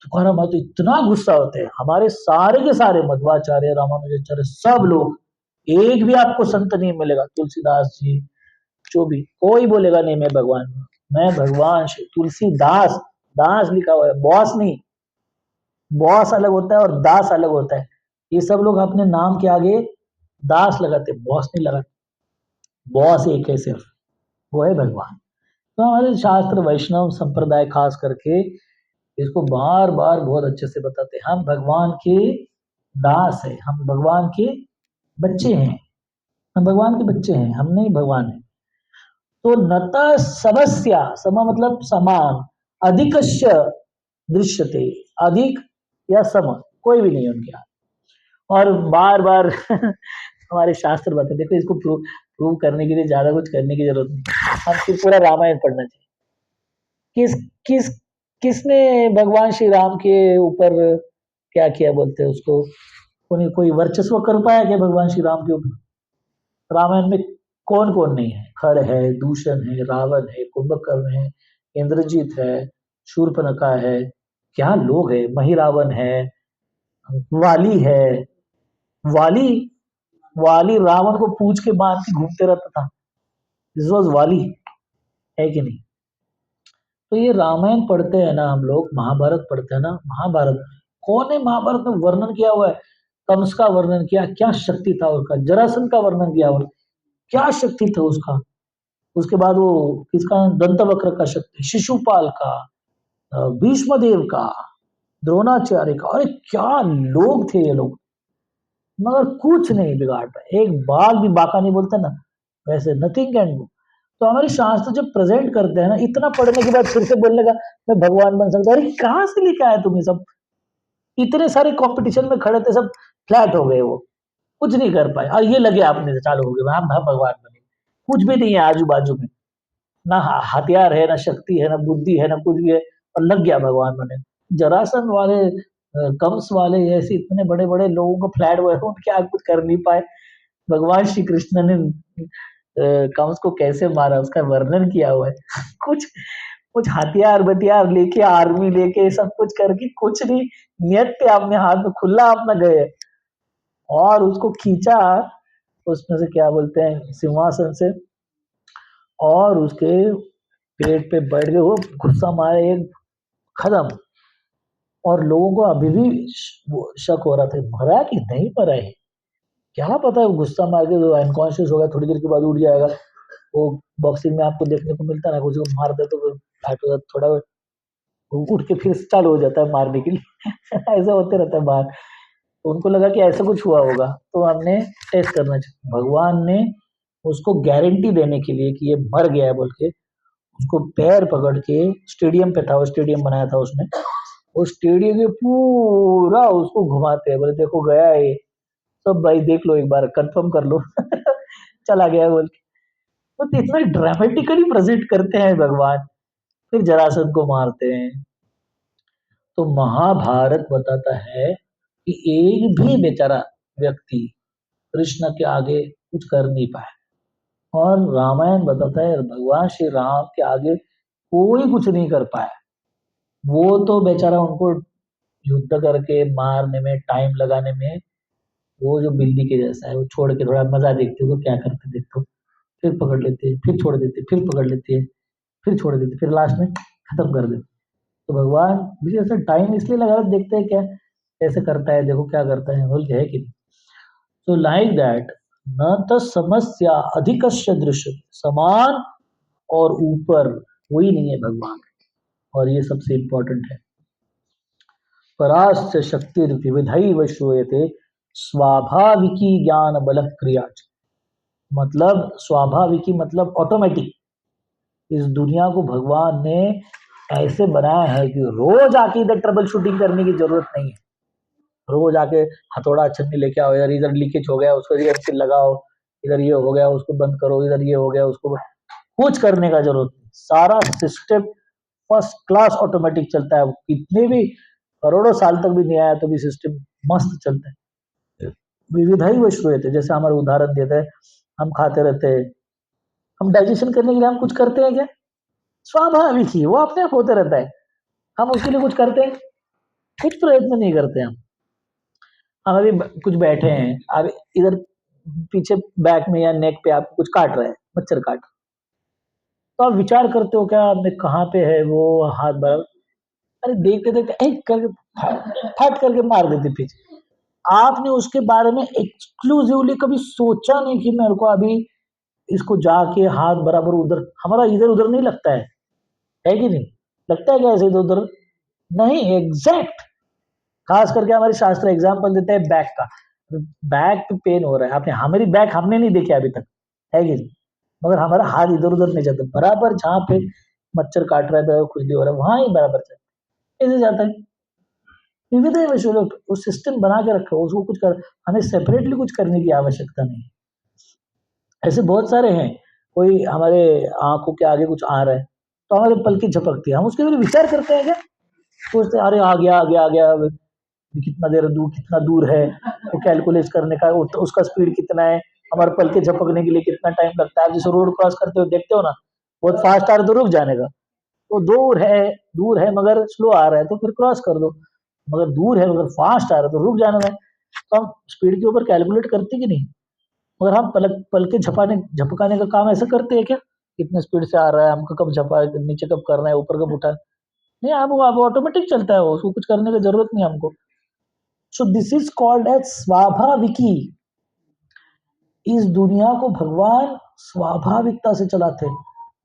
Speaker 1: तुकाराम महाराज तो इतना गुस्सा होते हैं, हमारे सारे के सारे मध्वाचार्य, रामानुजाचार्य, सब लोग, एक भी आपको संत नहीं मिलेगा, तुलसीदास जी, जो भी कोई बोलेगा नहीं मैं भगवान हूं, मैं भगवान श्री तुलसीदास, दास लिखा हुआ है, बॉस नहीं। बॉस अलग होता है और दास अलग होता है। ये सब लोग अपने नाम के आगे दास लगाते, बॉस नहीं लगाते। बॉस एक है सिर्फ, वो है भगवान। तो हमारे शास्त्र वैष्णव संप्रदाय खास करके इसको बार बार बहुत अच्छे से बताते हैं, हम भगवान के दास है, हम भगवान के बच्चे हैं, हम भगवान के बच्चे हैं, हम नहीं भगवान है। तो नत समस्या, सम मतलब समान, अधिकश्य दृश्यते, अधिक या सम कोई भी नहीं उनके यहाँ। और बार बार हमारे शास्त्र बताते, देखो इसको प्रूव करने के लिए ज्यादा कुछ करने की जरूरत नहीं, हम सिर्फ पूरा रामायण पढ़ना चाहिए। किस किस किसने भगवान श्री राम के ऊपर क्या किया बोलते हैं उसको, कोई वर्चस्व कर पाया क्या भगवान श्री राम के ऊपर। रामायण में कौन कौन नहीं है, खर है, दूषण है, रावण है, कुंभकर्ण है, इंद्रजीत है, शूर्पणखा है, क्या लोग है, महिरावन है, वाली है। वाली वाली रावण को पूछ के बांध के घूमते रहता था। दिस वॉज वाली, है कि नहीं? तो ये रामायण पढ़ते हैं ना हम लोग, महाभारत पढ़ते हैं ना, महाभारत कौन है महाभारत में वर्णन किया हुआ है? कंस का वर्णन किया, क्या शक्ति था उसका। जरासंध का वर्णन किया हुआ है, क्या शक्ति था उसका। उसके बाद वो किसका, दंतवक्र का शक्ति, शिशुपाल का, भीष्म देव का, द्रोणाचार्य का। अरे क्या लोग थे ये लोग, मगर कुछ नहीं बिगाड़ पाए, एक बाल भी बाका नहीं बोलते ना, वैसे नथिंग कैन डू। तो हमारे शास्त्र जब प्रेजेंट करते हैं ना, इतना पढ़ने के बाद फिर से बोलने का मैं भगवान बन सकता, अरे कहाँ से लेके आए तुम ये सब? इतने सारे कंपटीशन में खड़े थे, सब फ्लैट हो गए, वो कुछ नहीं कर पाए, और ये लगे आपने चालू हो गए हम भगवान बने। कुछ भी नहीं है आजू बाजू में, ना हथियार है, ना शक्ति है, ना बुद्धि है, ना कुछ भी है, और लग गया भगवान बने। जरासंध वाले, कंस वाले, ऐसे इतने बड़े बड़े लोगों को फ्लैट हुए, उनके आगे कुछ कर नहीं पाए। भगवान श्री कृष्ण ने कंस को कैसे मारा उसका वर्णन किया हुआ है। कुछ कुछ हथियार बतियार लेके, आर्मी लेके, सब कुछ करके कुछ नहीं, नियत पे अपने हाथ में खुला अपना गए, और उसको खींचा उसमें से, क्या बोलते हैं, सिंहासन से, और उसके पेट पे बैठ के वो गुस्सा मारे, एक खत्म। और लोगों को अभी भी शक हो रहा था मरा कि नहीं मरा है, क्या पता है, वो गुस्सा मार के अनकॉन्शियस हो गया, थोड़ी देर के बाद उठ जाएगा। वो बॉक्सिंग में आपको देखने को मिलता है ना, किसी को मार दे तो फाइट हो जाता, थोड़ा वो उठ के फिर चालू हो जाता है मारने के लिए। ऐसा होते रहता है बाहर। तो उनको लगा कि ऐसा कुछ हुआ होगा, तो हमने टेस्ट करना चाहिए। भगवान ने उसको गारंटी देने के लिए कि ये मर गया है बोल के, उसको पैर पकड़ के, स्टेडियम पे था वो, स्टेडियम बनाया था उसने, वो स्टेडियम में पूरा उसको घुमाते हैं, बोले देखो गया है ये, सब भाई देख लो एक बार, कंफर्म कर लो। चला गया बोल के। तो इतना ड्रामेटिकली प्रेजेंट करते हैं भगवान, फिर जरासंध को मारते हैं। तो महाभारत बताता है कि एक भी बेचारा व्यक्ति कृष्ण के आगे कुछ कर नहीं पाया, और रामायण बताता है भगवान श्री राम के आगे कोई कुछ नहीं कर पाया। वो तो बेचारा उनको युद्ध करके मारने में, टाइम लगाने में, वो जो बिल्ली के जैसा है, वो छोड़ के थोड़ा मजा देखते हो तो क्या करते देखते हो, फिर पकड़ लेते हैं, फिर छोड़ देते, फिर पकड़ लेते हैं, फिर छोड़ देते, फिर लास्ट में खत्म कर देते। तो भगवान भी ऐसा टाइम इसलिए लगा रहे, देखते हैं क्या कैसे करता है, देखो क्या करता है, बोल के, है कि नहीं। तो लाइक दैट, न तो समस्या अधिकस्य दृश्य, समान और ऊपर कोई नहीं है भगवान। और ये सबसे इंपॉर्टेंट है, परास्य शक्ति विविधैव श्रूयते स्वाभाविकी ज्ञान बल क्रिया। मतलब स्वाभाविकी मतलब ऑटोमेटिक। इस दुनिया को भगवान ने ऐसे बनाया है कि रोज आके इधर ट्रबल शूटिंग करने की जरूरत नहीं है। रोज आके हथौड़ा छन्नी लेके आओ, यार इधर लीकेज हो गया उसको रिएक्शन लगाओ, इधर ये हो गया उसको बंद करो, इधर ये हो गया उसको कुछ करने का जरूरत नहीं। सारा सिस्टम फर्स्ट क्लास ऑटोमेटिक चलता है। कितने भी करोड़ों साल तक भी नहीं आया तो भी सिस्टम मस्त चलता है। विविधा ही वश हुए थे, जैसे हमारे उदाहरण देते हैं, हम खाते रहते हैं, हम डाइजेशन करने के लिए हम कुछ करते हैं क्या? स्वाभाविक ही वो अपने आप होते रहता है, हम उसके लिए कुछ करते हैं? कुछ प्रयत्न नहीं करते हम अभी कुछ बैठे हैं, अब इधर पीछे बैक में या नेक पे आपको कुछ काट रहा है, मच्छर काट, तो आप विचार करते हो क्या मैं कहाँ पे है वो हाथ बराबर? अरे देखते देखते एक करके फट करके मार देते पीछे। आपने उसके बारे में एक्सक्लूसिवली कभी सोचा नहीं कि मेरे को अभी इसको जाके हाथ बराबर, उधर हमारा इधर उधर नहीं लगता है कि नहीं? लगता है क्या ऐसे इधर उधर? नहीं, एग्जैक्ट। खास करके हमारे शास्त्र एग्जाम्पल देते हैं बैक का, बैक पे पेन हो रहा है, आपने हमारी बैक हमने नहीं देखी अभी तक, है कि नहीं? मगर हमारा हाथ इधर उधर नहीं जाता, बराबर जहाँ पे मच्छर काट रहा है, खुजली हो रहा है, वहां ही बराबर जाता है। कैसे जाता है? विविध है वैसे लोग, वो सिस्टम बना के रखा हो, उसको कुछ कर, हमें सेपरेटली कुछ करने की आवश्यकता नहीं। ऐसे बहुत सारे हैं, कोई हमारे आंखों के आगे कुछ आ रहा है तो हमारे पलकी झपकती है, हम उसके बारे में विचार करते हैं क्या? सोचते हैं अरे आ गया आ गया आ गया, कितना देर दूर, कितना दूर है, वो कैलकुलेट करने का, उसका स्पीड कितना है, हमारे पलके झपकने के लिए कितना टाइम लगता है। आप जैसे रोड क्रॉस करते हो देखते हो ना, बहुत फास्ट आ रहे तो रुक जाने का, वो दूर है मगर स्लो आ रहा है तो फिर क्रॉस कर दो, मगर दूर है मगर फास्ट आ रहा है तो रुक जाना है। तो हम स्पीड के ऊपर कैलकुलेट करते कि नहीं, मगर हम पल के झपकाने का काम ऐसे करते हैं क्या, कितने स्पीड से आ रहा है, हमको कब झपा नीचे कब करना है, ऊपर कब उठाना, नहीं, अब ऑटोमेटिक चलता है, वो उसको कुछ करने की जरूरत नहीं हमको। So this is called as स्वाभाविकी। इस दुनिया को भगवान स्वाभाविकता से चलाते हैं।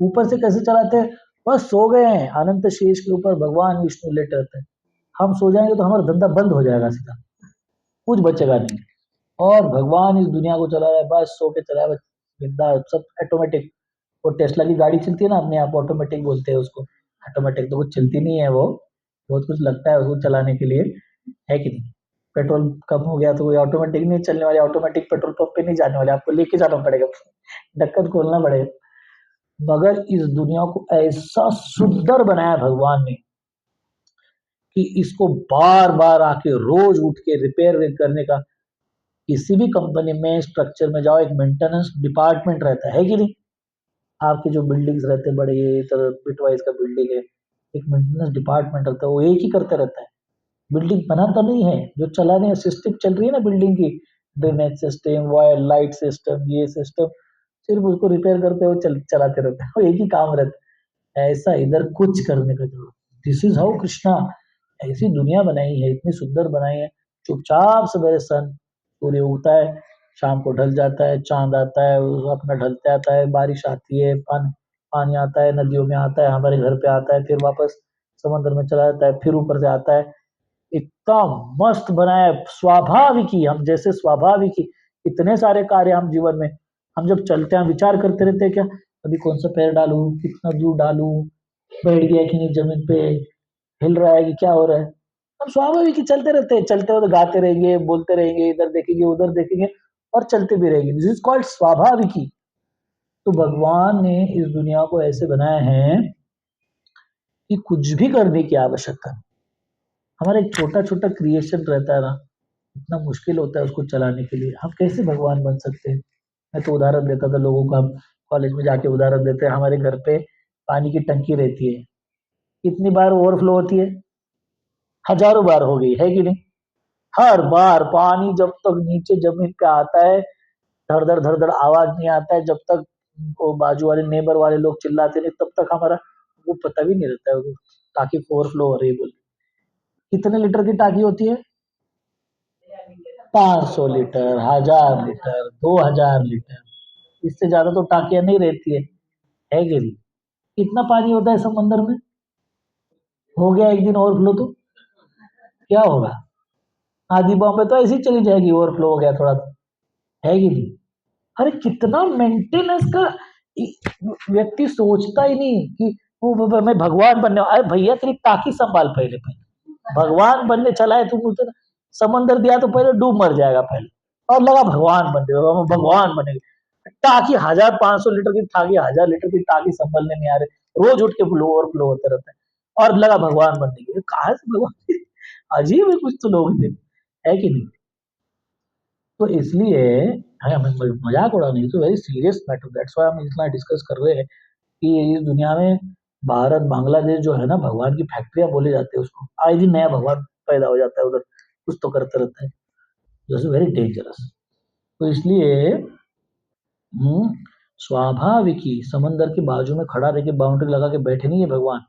Speaker 1: ऊपर से कैसे चलाते हैं, बस सो गए हैं अनंत शेष के ऊपर भगवान विष्णु लेटे रहते हैं, हम सो जाएंगे तो हमारा धंधा बंद हो जाएगा सीधा, कुछ बचेगा नहीं। और भगवान इस दुनिया को चला रहा है, बस सो के चला है, बिंदा सब ऑटोमेटिक। वो टेस्ला की गाड़ी चलती है ना अपने आप, ऑटोमेटिक बोलते हैं उसको। ऑटोमेटिक तो कुछ चलती नहीं है वो, बहुत कुछ लगता है उसको चलाने के लिए, है कि नहीं। पेट्रोल कम हो गया तो वो ऑटोमेटिक नहीं चलने वाले, ऑटोमेटिक पेट्रोल पंप पे नहीं जाने वाले, आपको लेके जाना पड़ेगा, ढक्कन खोलना पड़ेगा। मगर इस दुनिया को ऐसा सुंदर बनाया भगवान ने कि इसको बार बार आके रोज उठ के रिपेयर करने का, किसी भी कंपनी में स्ट्रक्चर में जाओ एक मेंटेनेंस डिपार्टमेंट रहता है कि नहीं। आपके जो बिल्डिंग्स रहते हैं बड़े, ये तरह बिटवाइज का बिल्डिंग है, एक मेंटेनेंस डिपार्टमेंट रहता है, वो एक ही करते रहता है, बिल्डिंग बनाता नहीं है। जो चलाने सिस्टम चल रही है ना बिल्डिंग की, drainage system, wire light system, ये सिस्टम, सिर्फ उसको रिपेयर करते हुए चलाते रहते हैं, वो एक ही काम रहता है। ऐसा इधर कुछ करने का जरूरत, दिस इज हाउ कृष्णा ऐसी दुनिया बनाई है, इतनी सुंदर बनाई है। चुपचाप सवेरे सन सूर्य उगता है, शाम को ढल जाता है, चांद आता है, वो अपना ढलते आता है, बारिश आती है, पानी आता है, नदियों में आता है, हमारे घर पे आता है, फिर वापस समंदर में चला जाता है, फिर ऊपर से आता है। इतना मस्त बनाया, स्वाभाविक ही, हम जैसे स्वाभाविक ही इतने सारे कार्य हम जीवन में, हम जब चलते हैं विचार करते रहते हैं क्या, अभी कौन सा पैर डालूं, कितना दूर डालूं, बैठ गया कि नहीं जमीन पे, हिल रहा है कि क्या हो रहा है। हम स्वाभाविक ही चलते रहते हैं, चलते हो तो गाते रहेंगे, बोलते रहेंगे, इधर देखेंगे उधर देखेंगे और चलते भी रहेंगे, दिस इज कॉल्ड स्वाभाविकी। तो भगवान ने इस दुनिया को ऐसे बनाया है कि कुछ भी करने की आवश्यकता नहीं। हमारा एक छोटा छोटा क्रिएशन रहता है ना, इतना मुश्किल होता है उसको चलाने के लिए, हम कैसे भगवान बन सकते हैं। मैं तो उदाहरण देता था लोगों को, हम कॉलेज में जाके उदाहरण देते हैं, हमारे घर पे पानी की टंकी रहती है, कितनी बार ओवरफ्लो होती है, हजारों बार हो गई है कि नहीं। हर बार पानी जब तक नीचे जमीन पे आता है, धड़ धड़ आवाज नहीं आता है, जब तक वो बाजू वाले नेबर वाले लोग चिल्लाते नहीं, तब तक हमारा वो पता भी नहीं रहता है वो टाकी ओवरफ्लो हो रही है बोल। कितने लीटर की टाकी होती है, 500 लीटर, 1000 लीटर, 2000 लीटर, इससे ज्यादा तो टाकियां नहीं रहती है कि नहीं। कितना पानी होता है समंदर में, हो गया एक दिन ओवरफ्लो तो क्या होगा, आधी बॉम्बे तो ऐसी चली जाएगी, ओवरफ्लो हो गया थोड़ा तो, है कि नहीं। अरे कितना मेंटेनेंस का, व्यक्ति सोचता ही नहीं कि वो मैं भगवान बनने, अरे भैया तेरी टाकी संभाल पहले पहले, भगवान बनने चला है तुम उधर, समंदर दिया तो पहले डूब मर जाएगा पहले, और लगा भगवान बनने, भगवान बनेगा। टाकी 1500 लीटर की टाकी, 1000 लीटर की टाकी संभलने नहीं आ रहे, रोज उठ के फ्लो ओवरफ्लो होते रहते हैं, और लगा भगवान बनने के, कहा से भगवान, अजीब है कुछ तो लोग है कि नहीं। तो इसलिए हमें मजाक उड़ाने, तो very serious matter, that's why हम इतना डिस्कस कर रहे हैं कि इस दुनिया में भारत बांग्लादेश जो है ना, भगवान की फैक्ट्रियां बोले जाते हैं उसको, आए दिन नया भगवान पैदा हो जाता है उधर, कुछ तो करते रहता है, दिस इज वेरी डेंजरस। तो इसलिए स्वाभाविक ही समंदर के बाजू में खड़ा रह के बाउंड्री लगा के बैठे नहीं है भगवान,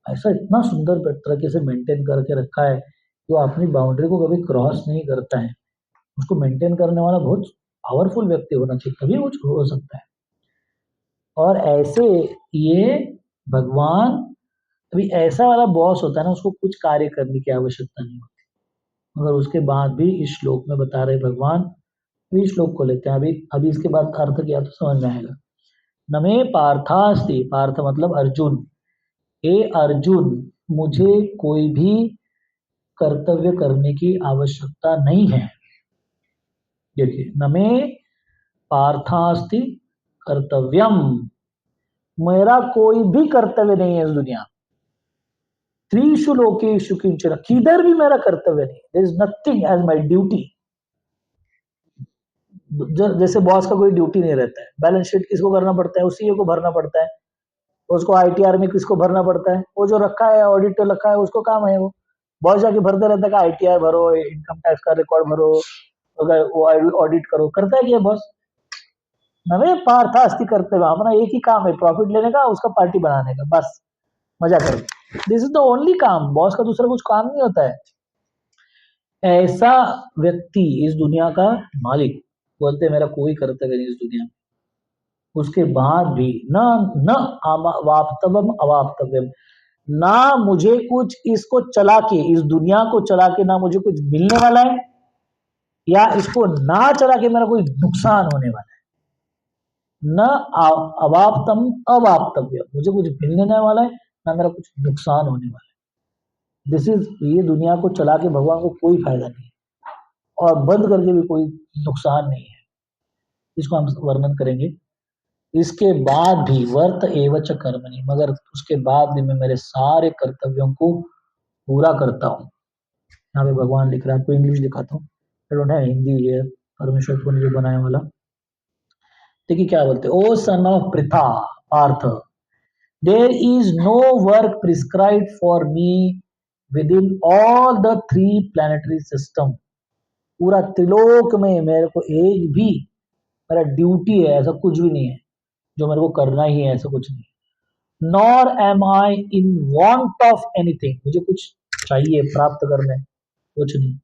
Speaker 1: ऐसा इतना सुंदर तरीके से मेंटेन करके रखा है कि वो अपनी बाउंड्री को कभी क्रॉस नहीं करता है। उसको मेंटेन करने वाला बहुत पावरफुल व्यक्ति होना चाहिए, तभी कुछ हो सकता है। और ऐसे ये भगवान, अभी ऐसा वाला बॉस होता है ना, उसको कुछ कार्य करने की आवश्यकता नहीं होती, मगर उसके बाद भी इस श्लोक में बता रहे भगवान। अभी इस श्लोक को लेते हैं, अभी अभी इसके बाद अर्थ किया तो समझ में आएगा। नमे पार्थास्ति, पार्थ मतलब अर्जुन, हे अर्जुन, मुझे कोई भी कर्तव्य करने की आवश्यकता नहीं है। देखिए, नमे पार्थास्ति कर्तव्यम, मेरा कोई भी कर्तव्य नहीं है इस दुनिया, त्रिषु लोकेषु किंचन, किधर भी मेरा कर्तव्य नहीं, there is nothing as my duty. जैसे बॉस का कोई ड्यूटी नहीं रहता है, बैलेंस शीट किसको करना पड़ता है, उसी को भरना पड़ता है, उसको आईटीआर में किसको भरना पड़ता है? वो जो रखा है ऑडिटर रखा है उसको काम है वो। बॉस जाके भरते रहता है कि आईटीआर भरो, इनकम टैक्स का रिकॉर्ड भरो, अगर वो ऑडिट करो, करता है क्या बॉस? नवे पार्थास्ति करते हुए अपना एक ही काम है, प्रॉफिट लेने का, उसका पार्टी बनाने का, बस मजा करो। दिस इज द ओनली काम, बॉस का दूसरा कुछ काम नहीं होता है। ऐसा व्यक्ति इस दुनिया का मालिक बोलते मेरा कोई कर्तव्य नहीं इस दुनिया में, उसके बाद भी न न वाप्तव्यम अवाप्तव्यम, ना मुझे कुछ इसको चला के, इस दुनिया को चला के ना मुझे कुछ मिलने वाला है, या इसको ना चला के मेरा कोई नुकसान होने वाला है। न अवाप्तम अवाप्तव्य, मुझे कुछ मिलने वाला है ना मेरा कुछ नुकसान होने वाला है। दिस इज, ये दुनिया को चला के भगवान को कोई फायदा नहीं है और बंद करके भी कोई नुकसान नहीं है। इसको हम वर्णन करेंगे। इसके बाद भी वर्त एवच कर्मणि, मगर उसके बाद भी मैं मेरे सारे कर्तव्यों को पूरा करता हूँ। यहाँ पे भगवान लिख रहा है, आपको इंग्लिश दिखाता हूँ, आई डोंट हैव हिंदी है, परमेश्वर को जो बनाने वाला। देखिए क्या बोलते, O son of Pritha Partha, there is no work prescribed for me within all the 3 planetary system. पूरा त्रिलोक में मेरे को एक भी मेरा ड्यूटी है ऐसा कुछ भी नहीं है जो मेरे को करना ही है, ऐसा कुछ नहीं। Nor am I in want of anything, मुझे कुछ चाहिए प्राप्त करने, कुछ नहीं।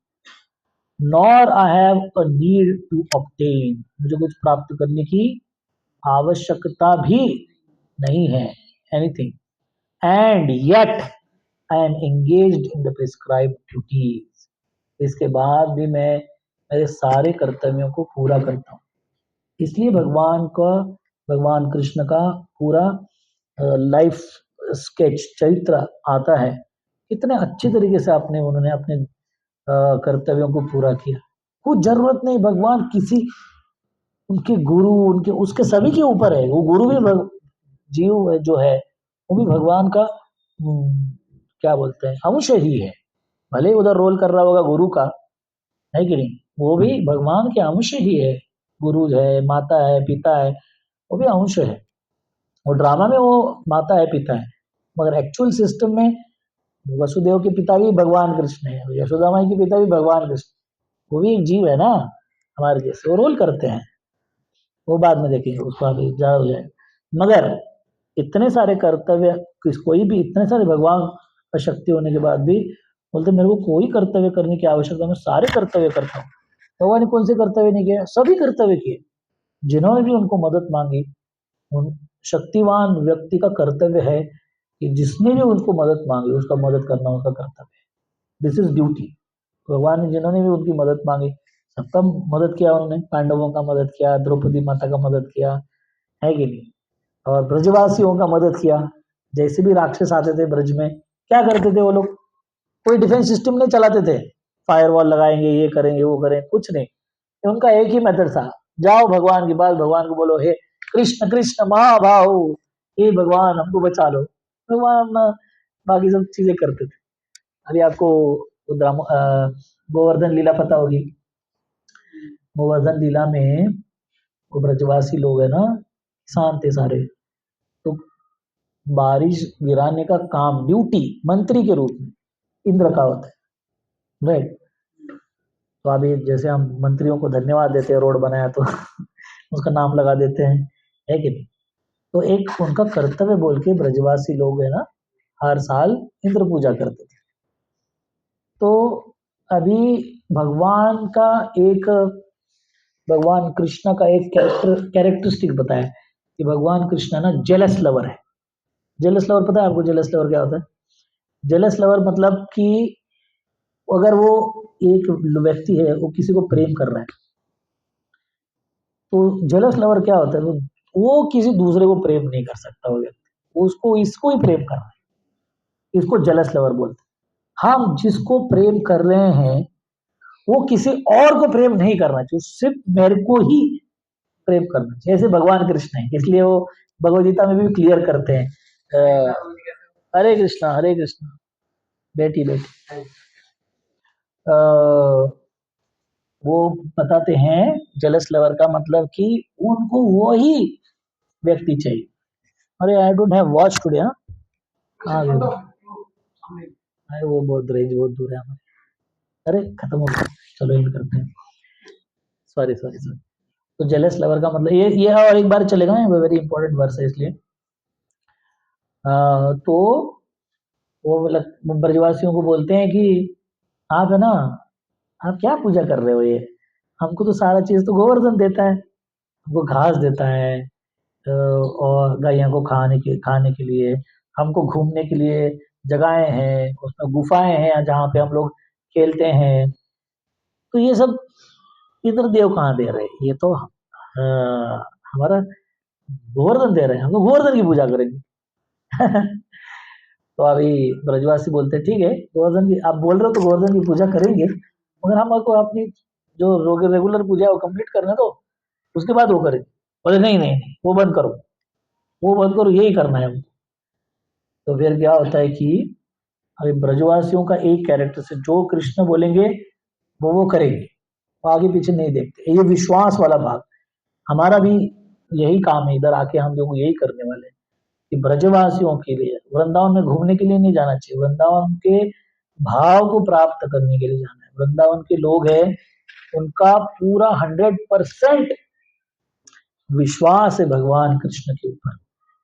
Speaker 1: Nor I have a need to obtain, मुझे कुछ प्राप्त करने की आवश्यकता भी नहीं है, anything. And yet I am engaged in the prescribed duties, इसके बाद भी मैं मेरे सारे कर्तव्यों को पूरा करता हूँ। इसलिए भगवान कृष्ण का पूरा लाइफ स्केच, चरित्र आता है, इतने अच्छे तरीके से आपने उन्होंने अपने कर्तव्यों को पूरा किया। कुछ जरूरत नहीं, भगवान किसी उनके गुरु, उनके उसके सभी के ऊपर है, वो गुरु भी जीव जो है वो भी भगवान का क्या बोलते हैं अंश ही है। भले उधर रोल कर रहा होगा गुरु का, है कि नहीं, वो भी भगवान के अंश ही है। गुरु है, माता है, पिता है, वो भी अंश है। वो ड्रामा में वो माता है, पिता है, मगर एक्चुअल सिस्टम में वसुदेव के पिता भी भगवान कृष्ण है, यशोदा माई के पिता भी भगवान कृष्ण, वो भी एक जीव है ना हमारे जैसे, वो रोल करते हैं। वो बाद में देखेंगे, उसको अभी जा हो जाए। मगर इतने सारे कर्तव्य, कोई भी इतने सारे भगवान का शक्ति होने के बाद भी बोलते मेरे को कोई कर्तव्य करने की आवश्यकता, मैं सारे कर्तव्य करता हूँ। भगवान ने कौन से कर्तव्य नहीं किए? सभी कर्तव्य किए। जिन्होंने भी उनको मदद मांगी, उन शक्तिवान व्यक्ति का कर्तव्य है कि जिसने भी उनको मदद मांगी उसका मदद करना उसका कर्तव्य है। This is duty. भगवान ने जिन्होंने भी उनकी मदद मांगी सबका मदद किया उन्होंने, पांडवों का मदद किया, द्रौपदी माता का मदद किया, है कि नहीं, और ब्रजवासियों का मदद किया। जैसे भी राक्षस आते थे ब्रज में, क्या करते थे वो लोग? कोई डिफेंस सिस्टम नहीं चलाते थे, फायर वॉल लगाएंगे, ये करेंगे वो करें, कुछ नहीं। उनका एक ही मेथड था, जाओ भगवान के पास, भगवान को बोलो हे कृष्ण कृष्ण महाभाव, हे भगवान हमको बचा लो। भगवान अपना बाकी सब चीजें करते थे। अभी आपको गोवर्धन लीला पता होगी। गोवर्धन लीला में वो ब्रजवासी लोग है ना, किसान थे सारे, तो बारिश गिराने का काम, ड्यूटी मंत्री के रूप में इंद्र का होता है, राइट। तो अभी जैसे हम मंत्रियों को धन्यवाद देते हैं, रोड बनाया तो उसका नाम लगा देते हैं, है कि नहीं। तो एक उनका कर्तव्य बोल के ब्रजवासी लोग है ना हर साल इंद्र पूजा करते थे। तो अभी भगवान का एक, भगवान कृष्ण का एक कैरेक्टरिस्टिक बताया कि भगवान कृष्ण ना जेलस लवर है। जेलस लवर पता है आपको? जेलस लवर क्या होता है? जेलस लवर मतलब कि अगर वो एक व्यक्ति है वो किसी को प्रेम कर रहा है, तो जेलस लवर क्या होता है, वो किसी दूसरे को प्रेम नहीं कर सकता वो व्यक्ति, उसको इसको ही प्रेम करना है, इसको जेलस लवर बोलते हैं। हम जिसको प्रेम कर रहे हैं वो किसी और को प्रेम नहीं करना चाहिए, सिर्फ मेरे को ही प्रेम करना चाहिए। जैसे भगवान कृष्ण है, इसलिए वो भगवद गीता में भी क्लियर करते हैं, हरे कृष्णा बेटी बेटी, वो बताते हैं जेलस लवर का मतलब कि उनको वो ही व्यक्ति चाहिए अरे I don't have watch today. हाँ, कहाँ गए? अरे वो बहुत रेंज बहुत दूर है हमारे। अरे खत्म हो गया, चलो एंड करते हैं। Sorry sorry sorry. तो जेलस लवर का मतलब ये और एक बार चलेगा, ये वेरी इंपॉर्टेंट वर्स है इसलिए। तो वो मतलब ब्रजवासियों को बोलते हैं कि आप है ना, आप क्या पूजा कर रहे हो ये, हमको तो सारा चीज तो गोवर्धन देता है, हमको घास देता है, और गायों को खाने के लिए, हमको घूमने के लिए जगहें हैं, उसमें गुफाएं हैं जहाँ पे हम लोग खेलते हैं, तो ये सब इंद्र देव कहाँ दे रहे हैं, ये तो हमारा गोवर्धन दे रहे हैं, हम तो गोवर्धन की पूजा करेंगे। तो अभी ब्रजवासी बोलते हैं ठीक है, गोवर्धन की आप बोल रहे हो तो गोवर्धन की पूजा करेंगे, मगर हमको अपनी जो रेगुलर पूजा है वो कंप्लीट करने दो, उसके बाद वो करेंगे। बोले नहीं नहीं नहीं, वो बंद करो, वो बंद करो, यही करना है हमको। तो फिर क्या होता है कि अभी ब्रजवासियों का एक कैरेक्टर से जो कृष्ण बोलेंगे वो करेंगे, वो आगे पीछे नहीं देखते, ये विश्वास वाला भाग। हमारा भी यही काम है, इधर आके हम लोग यही करने वाले हैं कि ब्रजवासियों के लिए वृंदावन में घूमने के लिए नहीं जाना चाहिए, वृंदावन के भाव को प्राप्त करने के लिए जाना है। वृंदावन के लोग हैं, उनका पूरा 100% विश्वास है भगवान कृष्ण के ऊपर,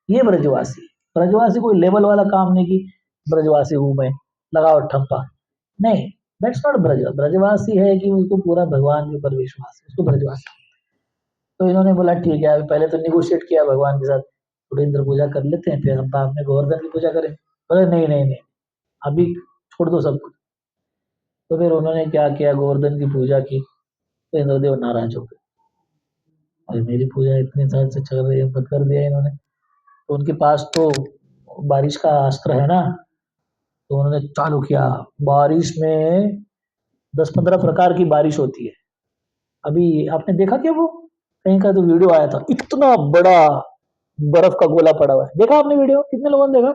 Speaker 1: ये ब्रजवासी। ब्रजवासी कोई लेवल वाला काम नहीं कि ब्रजवासी हूं मैं, लगाओ ठप्पा, नहीं, दैट्स नॉट ब्रज। ब्रजवासी है कि उसको पूरा भगवान के ऊपर विश्वास है, उसको ब्रजवासी। तो इन्होंने बोला ठीक है, अभी पहले तो निगोशिएट किया भगवान के साथ, थोड़ी इंद्र पूजा कर लेते हैं, फिर हम बाद में गोवर्धन की पूजा करें। बोले नहीं नहीं नहीं, अभी छोड़ दो सब कुछ। तो फिर उन्होंने क्या किया, गोवर्धन की पूजा की, तो इंद्रदेव नाराज हो गए, अरे मेरी पूजा इतने साल से चल रही है, बंद कर दिया इन्होंने। तो उनके पास तो बारिश का अस्त्र है ना, तो उन्होंने चालू किया। बारिश में 10-15 प्रकार की बारिश होती है। अभी आपने देखा क्या, वो कहीं का तो वीडियो आया था, इतना बड़ा बर्फ का गोला पड़ा हुआ है, देखा आपने वीडियो, कितने लोगों ने देखा?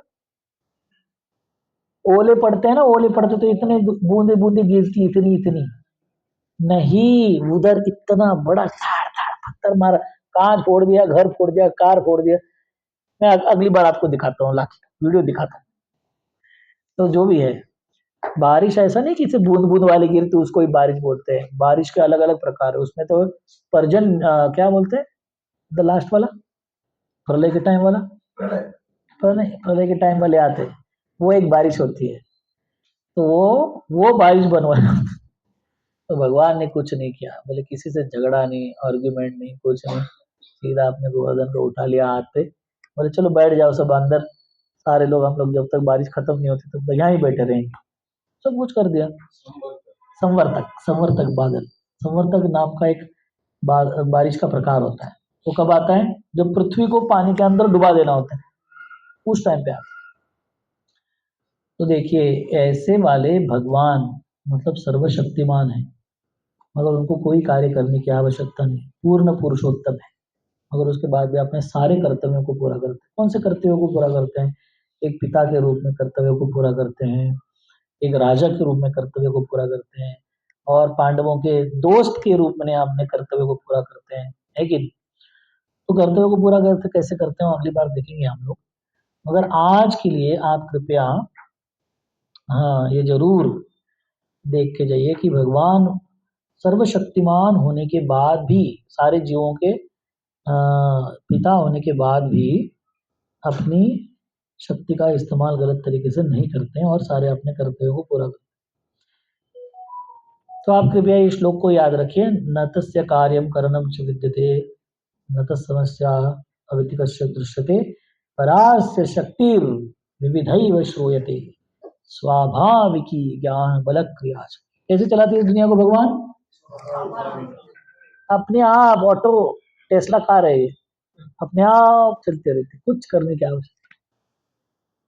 Speaker 1: ओले पड़ते हैं ना, ओले पड़ते तो इतने बूंदे बूंदे गिरती, इतनी इतनी नहीं, उधर इतना बड़ा धाड़ धाड़ पत्थर मारा, कांच फोड़ दिया, घर फोड़ दिया, कार फोड़ दिया। मैं अगली बार आपको दिखाता हूँ, लाके वीडियो दिखाता हूँ। तो जो भी है, बारिश ऐसा नहीं कि सिर्फ बूंद बूंद वाली गिरती उसको ही बारिश बोलते हैं, बारिश के अलग अलग प्रकार है उसमें। तो परजन क्या बोलते हैं, द लास्ट वाला, प्रलय के टाइम वाला, प्रलय के टाइम वाले आते हैं, वो एक बारिश होती है, तो वो बारिश बनवाया। तो भगवान ने कुछ नहीं किया, बोले किसी से झगड़ा नहीं, आर्ग्यूमेंट नहीं, कुछ नहीं, सीधा अपने गोवर्धन को उठा लिया हाथ पे, बोले चलो बैठ जाओ सब अंदर, सारे लोग हम लोग जब तक बारिश खत्म नहीं होती तब तक यहाँ ही बैठे रहेंगे। सब कुछ कर दिया। संवर्तक, संवर्तक बादल, संवर्तक नाम का एक बारिश का प्रकार होता है। वो कब आता है, जब पृथ्वी को पानी के अंदर डुबा देना होता है, उस टाइम पे आता है। तो देखिए ऐसे वाले भगवान मतलब सर्वशक्तिमान है, मगर उनको कोई कार्य करने की आवश्यकता नहीं, पूर्ण पुरुषोत्तम है, मगर उसके बाद भी अपने सारे कर्तव्यों को पूरा करते हैं। कौन से कर्तव्यों को पूरा करते हैं, एक पिता के रूप में कर्तव्यों को पूरा करते हैं, एक राजा के रूप में कर्तव्य को पूरा करते हैं, और पांडवों के दोस्त के रूप में अपने कर्तव्य को पूरा करते हैं, है कि नहीं? तो कर्तव्य को पूरा करते कैसे करते हैं अगली बार देखेंगे हम लोग, मगर आज के लिए आप कृपया हाँ ये जरूर देख के जाइए कि भगवान सर्वशक्तिमान होने के बाद भी, सारे जीवों के पिता होने के बाद भी अपनी शक्ति का इस्तेमाल गलत तरीके से नहीं करते हैं और सारे अपने कर्तव्यों को पूरा करते हैं। तो आप कृपया इस श्लोक को याद रखिए, न तस्य कार्यम करणम च विद्यते, न तस्समस्या अवितिकस्य दृश्यते, परास्य शक्तिर विविधैव श्रूयते, स्वाभाविकी ज्ञान बल क्रिया। कैसे चलाती है दुनिया को भगवान, अपने आप ऑटो, टेस्ला कार है ये, अपने आप चलते रहते, कुछ करने की आवश्यकता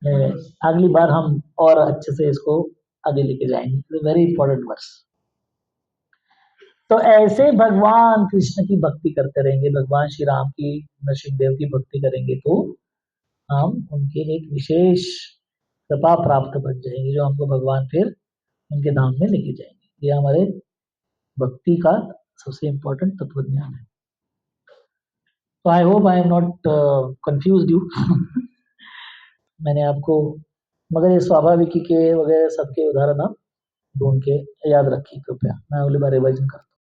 Speaker 1: नहीं। अगली बार हम और अच्छे से इसको आगे लेके जाएंगे, वेरी इंपॉर्टेंट वर्स। तो ऐसे भगवान कृष्ण की भक्ति करते रहेंगे, भगवान श्री राम की, नरसिंह की भक्ति करेंगे, तो हम उनके एक विशेष कृपा प्राप्त बन जाएंगे, जो हमको भगवान फिर उनके धाम में लेके जाएंगे। ये हमारे भक्ति का सबसे इम्पोर्टेंट तत्व ज्ञान है। तो I hope I am not confuse you. मैंने आपको, मगर ये स्वाभाविकी के वगैरह सबके उदाहरण आप ढूंढ के याद रखिए कृपया, मैं अगली बार रिवाइजन करूँ।